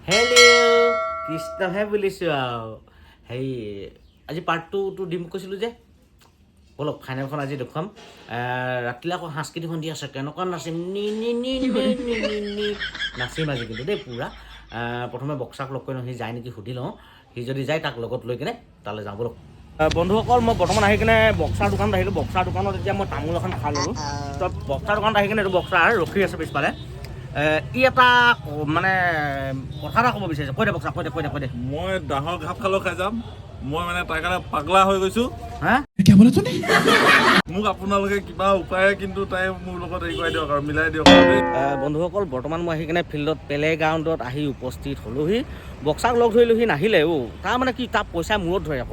Hello' কৃষ্ণহে বুলিছোঁ আৰু হেৰি আজি পাৰ্ট টুটো দিম কৈছিলোঁ যে ব'লক ফাইনেলখন আজি দেখুৱাম ৰাতিলৈ আকৌ সাংস্কৃতিক সন্ধিয়া আছে কেনেকুৱা নাচিম নাচিম আজি কিন্তু দেই পূৰা প্ৰথমে বক্সাক লগ কৰি লওঁ সি যায় নেকি সুধি লওঁ সি যদি যায় তাক লগত লৈ কিনে তালৈ যাওঁ ব'লক বন্ধুসকল মই বৰ্তমান আহি কিনে বক্সাৰ দোকানত আহিলোঁ বক্সাৰ দোকানত এতিয়া মই তামোল এখন খাই ল'লোঁ তো বক্সাৰ দোকানত আহি কিনে এইটো বক্সাৰ ৰখি আছে পিছফালে ই এটা মানে কথা এটা ক'ব বিচাৰিছে কৈ দে বক্সাৰ কৈ দে মই ডাঙৰ ঘাপ খালেও খাই যাম মই মানে তাৰ কাৰণে পাগলা হৈ গৈছোঁ হা মোক আপোনালোকে কিবা উপায়ে কিন্তু তাই মোৰ লগত হেৰি কৰাই দিয়ক আৰু মিলাই দিয়ক বন্ধুসকল বৰ্তমান মই আহি কিনে ফিল্ডত প্লে গ্ৰাউণ্ডত আহি উপস্থিত হ'লোহি বক্সাক লগ ধৰিলোহি নাহিলে তাৰ মানে কি তাৰ পইচা মূৰত ধৰে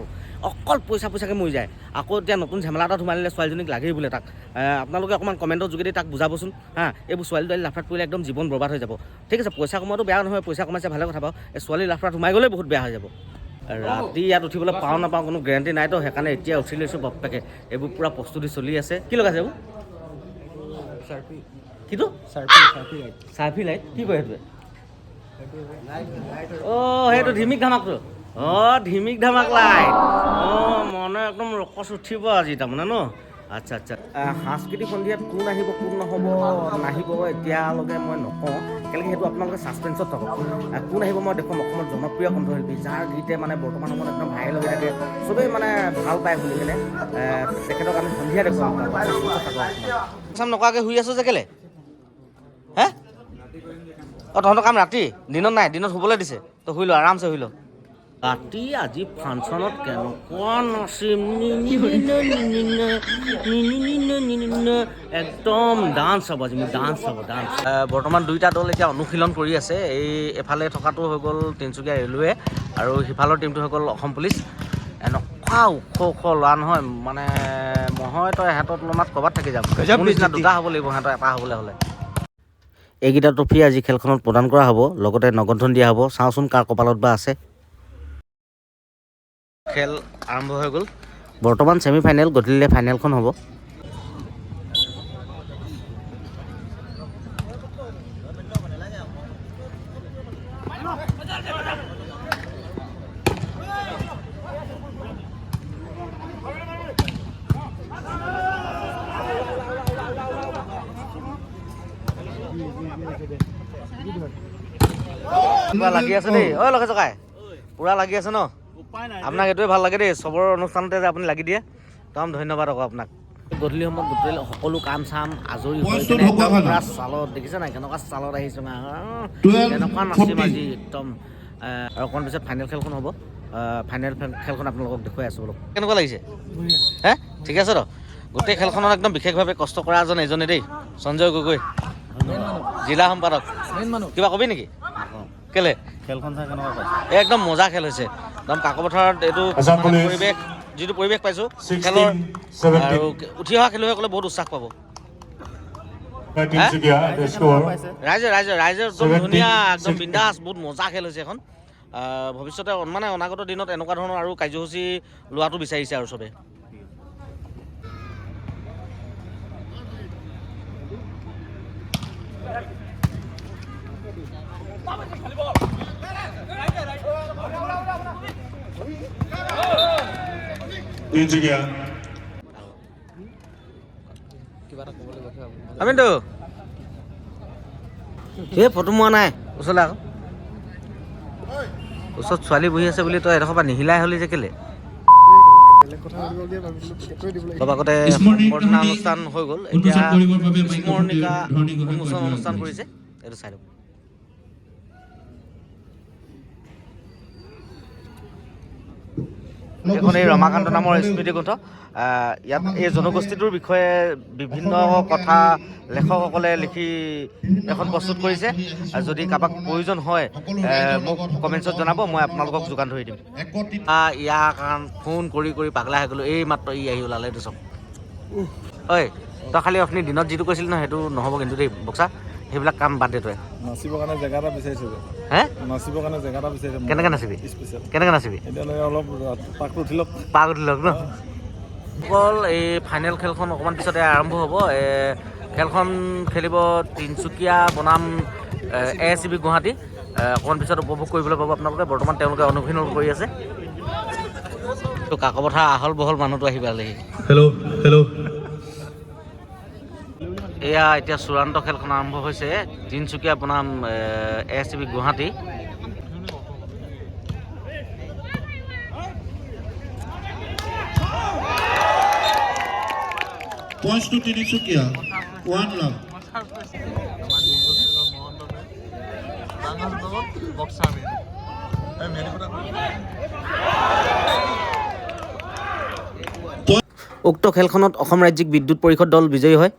অকল পইচাকৈ মৰি যায় আকৌ এতিয়া নতুন ঝেমেলা এটা সোমাই দিলে ছোৱালীজনীক লাগেই বোলে তাক আপোনালোকে অকণমান কমেণ্টৰ যোগেদি তাক বুজাবচোন হা এইবোৰ ছোৱালী তোৱালী লাফাত পৰিলে একদম জীৱন বৰবাদ হৈ যাব ঠিক আছে পইচা কমোৱাটো বেয়া নহয় পইচা কমাইছে ভালে কথা বাৰু এই ছোৱালী লাফাত সোমাই গ'লে বহুত বেয়া হৈ যাব ৰাতি ইয়াত উঠিবলৈ পাওঁ নাপাওঁ কোনো গেৰেণ্টি নাইতো সেইকাৰণে এতিয়া উঠি লৈছোঁ বাপ্পেকে এইবোৰ পূৰা প্ৰস্তুতি চলি আছে কি লগাইছে এইবোৰ কিটো চাৰ্ফি লাইট কি কয় সেইটোৱে অঁ সেইটো ধিমিক ধামাকটো অঁ ধিমিক ধামাক লাইট অঁ মনে একদম ৰকচ উঠিব আজি তাৰমানে ন আচ্ছা সাংস্কৃতিক সন্ধিয়াত কোন আহিব কোন নাহিব এতিয়ালৈকে মই নকওঁ একেলগে সেইটো আপোনালোকে ছাছপেন্সত থাকক কোন আহিব মই দেখুৱাম অসমৰ জনপ্ৰিয় কণ্ঠশিল্পী যাৰ গীতে মানে বৰ্তমান সময়ত একদম ভাইৰেল হৈ থাকে চবেই মানে ভাল পায় শুনি কিনে তেখেতক আমি সন্ধিয়া দেখুৱাম চাম নকৰাকৈ শুই আছোঁ যে কেলে হে অঁ তহঁতৰ কাম ৰাতি দিনত নাই দিনত শুবলৈ দিছে তই শুই ল আৰামছে শুই ল ৰাতি আজি ফাংচনত কেনেকুৱা নাচিম একদম ডান্স হ'ব আজি মোৰ ডান্স বৰ্তমান দুইটা দল এতিয়া অনুশীলন কৰি আছে এই এফালে থকাটো হৈ গ'ল তিনিচুকীয়া ৰেলৱে আৰু সিফালৰ টীমটো হৈ গ'ল অসম পুলিচ এনেকুৱা ওখ লোৱা নহয় মানে মহয় তই সিহঁতৰ তুলনাত ক'ৰবাত থাকি যাম নিচিনা দুটা হ'ব লাগিব সিহঁতৰ এটা হ'বলৈ হ'লে এইকেইটা ট্ৰফি আজি খেলখনত প্ৰদান কৰা হ'ব লগতে নগদ ধন দিয়া হ'ব চাওঁচোন কাৰ কপালত বা আছে খেল আৰম্ভ হৈ গ'ল বৰ্তমান ছেমি ফাইনেল গধূলিলৈ ফাইনেলখন হ'ব লাগি আছে দেই ঐ লক্ষে চকাই পূৰা লাগি আছে ন আপোনাক এইটোৱে ভাল লাগে দেই চবৰ অনুষ্ঠানতে যে আপুনি লাগি দিয়ে একদম ধন্যবাদ আকৌ আপোনাক গধূলি সময়ত গোটেই সকলো কাম চাম আজৰি হৈ কিনে পূৰা চালত দেখিছে নাই কেনেকুৱা চালত আহিছোঁ কেনেকুৱা নাচিম আজি একদম আৰু অকণ পিছত ফাইনেল খেলখন হ'ব ফাইনেল খেলখন আপোনালোকক দেখুৱাই আছোঁ বোলো কেনেকুৱা লাগিছে হে ঠিক আছে ত গোটেই খেলখনত একদম বিশেষভাৱে কষ্ট কৰা এজনে দেই সঞ্জয় গগৈ জিলা সম্পাদক কিবা কবি নেকি কেলে খেলখন চাই কেনেকুৱা পাইছে একদম মজা খেল হৈছে একদম কাকপথাৰত এইটো পৰিৱেশ যিটো পৰিৱেশ পাইছোঁ খেলৰ আৰু উঠি অহা খেলুৱৈসকলে বহুত উৎসাহ পাব ৰাইজে একদম ধুনীয়া একদম বিন্দাছ বহুত মজা খেল হৈছে এখন ভৱিষ্যতে মানে অনাগত দিনত এনেকুৱা ধৰণৰ আৰু কাৰ্যসূচী লোৱাটো বিচাৰিছে আৰু চবে আমিতো এই ফটো মোৱা নাই ওচৰলৈ আকৌ ওচৰত ছোৱালী বহি আছে বুলি তই এডোখৰ পৰা নিহিলাই হ'লি যে কেলে আগতে সম্বৰ্ধনা অনুষ্ঠান হৈ গ'ল এতিয়া স্মৰণিকা উন্মোচন অনুষ্ঠান কৰিছে এইটো চাই লওক এখন এই ৰমাকান্ত নামৰ স্মৃতিগ্ৰন্থ ইয়াত এই জনগোষ্ঠীটোৰ বিষয়ে বিভিন্ন কথা লেখকসকলে লিখি এখন প্ৰস্তুত কৰিছে যদি কাৰোবাক প্ৰয়োজন হয় মোক কমেণ্টছত জনাব মই আপোনালোকক যোগান ধৰি দিম ইয়াৰ কাৰণ ফোন কৰি পাগলা হৈ গ'লোঁ এই মাত্ৰ ই আহি ওলালে এইটো চব ঐ তই খালি আপুনি দিনত যিটো কৈছিলি নহয় সেইটো নহ'ব কিন্তু দেই বক্সা সেইবিলাক কাম বাদ দে তই নাচিবৰ কাৰণে জেগা এটা বিচাৰিছোঁ হে নাচিবৰ কাৰণে জেগা এটা বিচাৰিছোঁ কেনেকৈ নাচিবি এতিয়ালৈ অলপ পাকটো উঠি লওক ন অকল এই ফাইনেল খেলখন অকণমান পিছতে আৰম্ভ হ'ব খেলখন খেলিব তিনিচুকীয়া বনাম ASCB গুৱাহাটী। অকণমান পিছত উপভোগ কৰিবলৈ পাব আপোনালোকে। বৰ্তমান তেওঁলোকে অনুশীলন কৰি আছে। তো কাকপথাৰ আহল বহল মানুহটো আহি পালেহি। হেল্ল'। এয়া এতিয়া চূড়ান্ত খেলখন আৰম্ভ হৈছে তিনিচুকীয়া বনাম ASCB Guwahati. Points to Tinsukia. 1 love. উক্ত খেলখনত অসম ৰাজ্যিক বিদ্যুৎ পৰিষদ দল বিজয়ী হয়।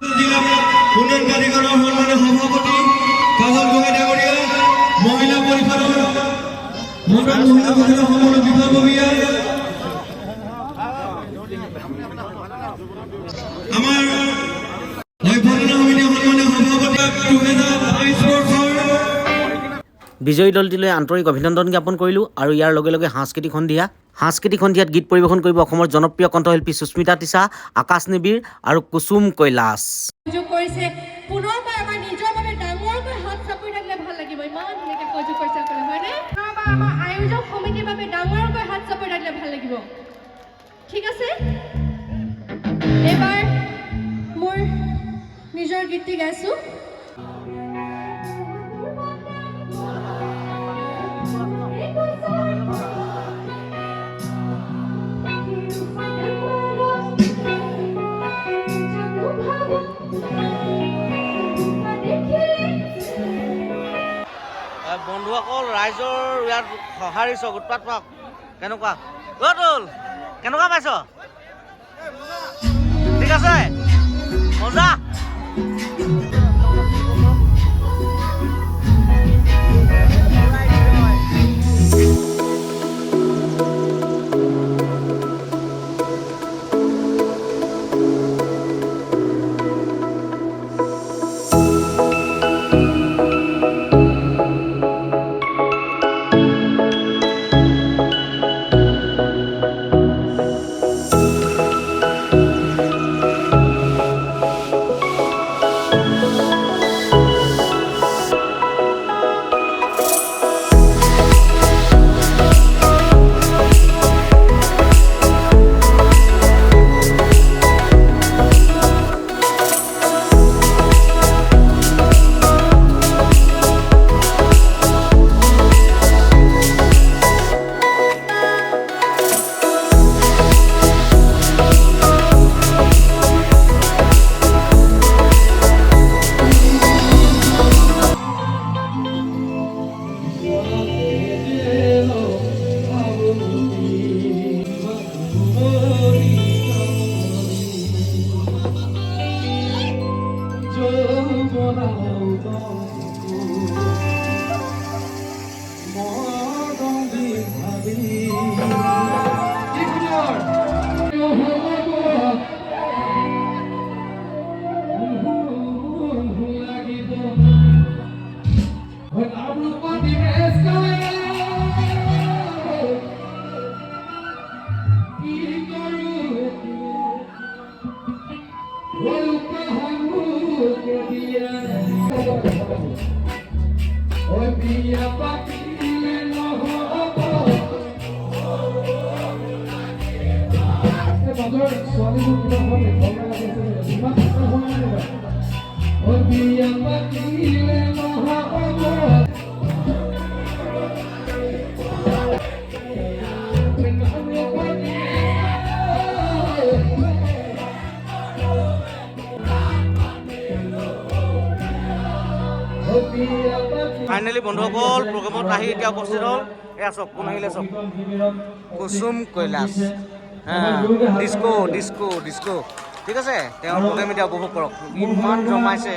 বিজয়ী দলটিলৈ আন্তৰিক অভিনন্দন জ্ঞাপন কৰিলোঁ আৰু ইয়াৰ লগে লগে সাংস্কৃতিক সন্ধিয়াত গীত পৰিৱেশন কৰিব অসমৰ জনপ্ৰিয় কণ্ঠশিল্পী সুস্মিতা তিছা, আকাশ নিবিড় আৰু কুসুম কৈলাশ। ঠিক আছে, এবাৰ মোৰ নিজৰ গীতটি গাইছো। বন্ধুসকল, ৰাইজৰ ইয়াত সঁহাৰি চক উৎপাত পাওক। কেনেকুৱা অতুল, কেনেকুৱা পাইছ? ঠিক আছে, মজা। ফাইনেলি বন্ধুসকল প্ৰগ্ৰেমত আহি এতিয়া উপস্থিত হ'ল। এয়া চক কোন আহিলে চক, কুসুম কৈলাশ। Disco disco disco. ঠিক আছে, তেওঁৰ প্ৰগ্ৰেম এতিয়া উপভোগ কৰক। ইমান জমাইছে।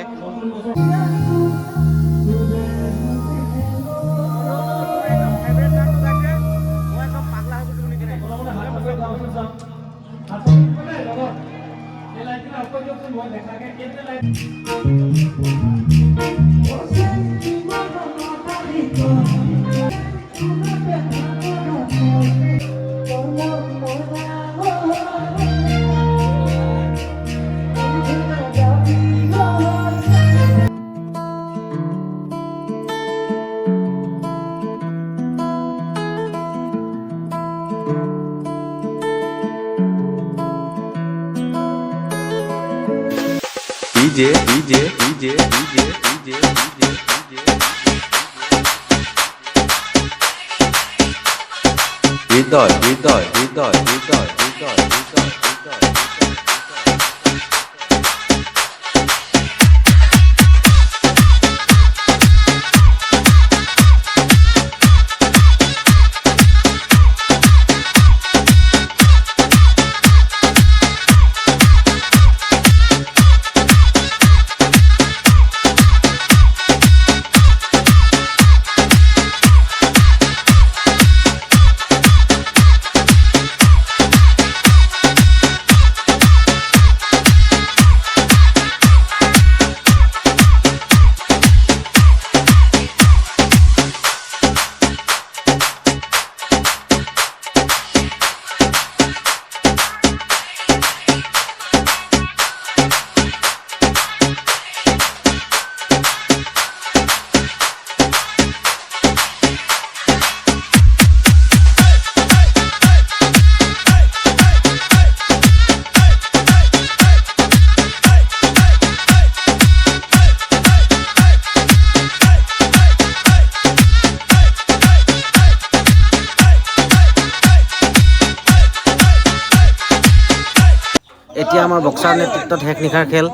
এতিয়া আমাৰ বক্সাৰ নেতৃত্বত শেষ নিশাৰ খেল।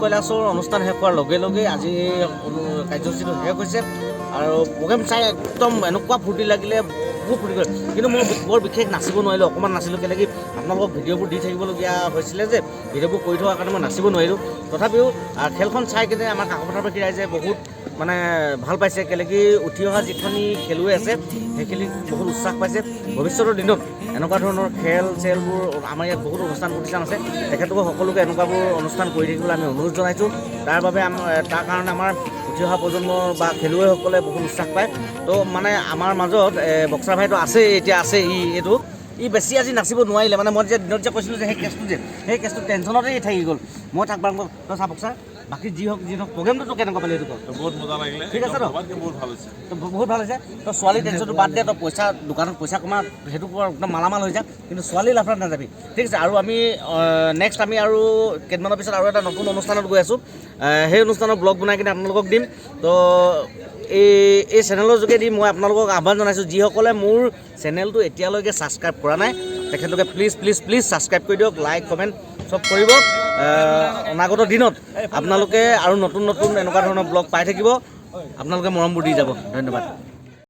কৈলাশৰ অনুষ্ঠান শেষ হোৱাৰ লগে লগে আজি কাৰ্যসূচীটো শেষ হৈছে আৰু প্ৰগ্ৰেম চাই একদম এনেকুৱা ফূৰ্তি লাগিলে, বহুত ফূৰ্তি কৰে। কিন্তু মই বৰ বিশেষ নাচিব নোৱাৰিলোঁ, অকণমান নাচিলোঁ কেলৈ কি আপোনালোকক ভিডিঅ'বোৰ দি থাকিবলগীয়া হৈছিলে যে ভিডিঅ'বোৰ কৰি থকাৰ কাৰণে মই নাচিব নোৱাৰিলোঁ। তথাপিও খেলখন চাই কিনে আমাৰ কাকপথাৰবাসী ৰাইজে বহুত মানে ভাল পাইছে, কেলৈ কি উঠি অহা যিখিনি খেলুৱৈ আছে সেইখিনি বহুত উৎসাহ পাইছে। ভৱিষ্যতৰ দিনত এনেকুৱা ধৰণৰ খেল চেলবোৰ আমাৰ ইয়াত বহুত অনুষ্ঠান প্ৰতিষ্ঠান আছে, তেখেতলোকক সকলোকে এনেকুৱাবোৰ অনুষ্ঠান কৰি থাকিবলৈ আমি অনুৰোধ জনাইছোঁ। তাৰ কাৰণে আমাৰ উঠি অহা প্ৰজন্ম বা খেলুৱৈসকলে বহুত উৎসাহ পায়। তো মানে আমাৰ মাজত বক্সাৰ ভাইটো আছে, এতিয়া আছে ই বেছি আজি নাচিব নোৱাৰিলে। মানে মই যে দিনত যে কৈছিলোঁ যে সেই কেছটো টেনশ্যনতেই থাকি গ'ল। মই তাক বাৰু তই চা বক্সাৰ বাকী যি হওক প্ৰগ্ৰেমটো কেনেকুৱা পালি এইটো বহুত মজা লাগিলে, ঠিক আছে ন? বহুত ভাল হৈছে, বহুত ভাল হৈছে। তই ছোৱালী টেনশ্যনটো বাদ দে, তই পইচা দোকানত পইচা কমা, সেইটো একদম মালামাল হৈ যা, কিন্তু ছোৱালী লাফাত নাযাবি, ঠিক আছে? আৰু আমি নেক্সট আমি আৰু কেইদিনমানৰ পিছত আৰু এটা নতুন অনুষ্ঠানত গৈ আছোঁ। সেই অনুষ্ঠানৰ ব্লগ বনাই কিনে আপোনালোকক দিম। তো এই চেনেলৰ যোগেদি মই আপোনালোকক আহ্বান জনাইছোঁ, যিসকলে মোৰ চেনেলটো এতিয়ালৈকে ছাবস্ক্ৰাইব কৰা নাই তেখেতলোকে প্লিজ ছাবস্ক্ৰাইব কৰি দিয়ক, লাইক কমেণ্ট চব কৰিব। অনাগত দিনত আপোনালোকে আৰু নতুন এনেকুৱা ধৰণৰ ব্লগ পাই থাকিব। আপোনালোকে মৰমবোৰ দি যাব। ধন্যবাদ।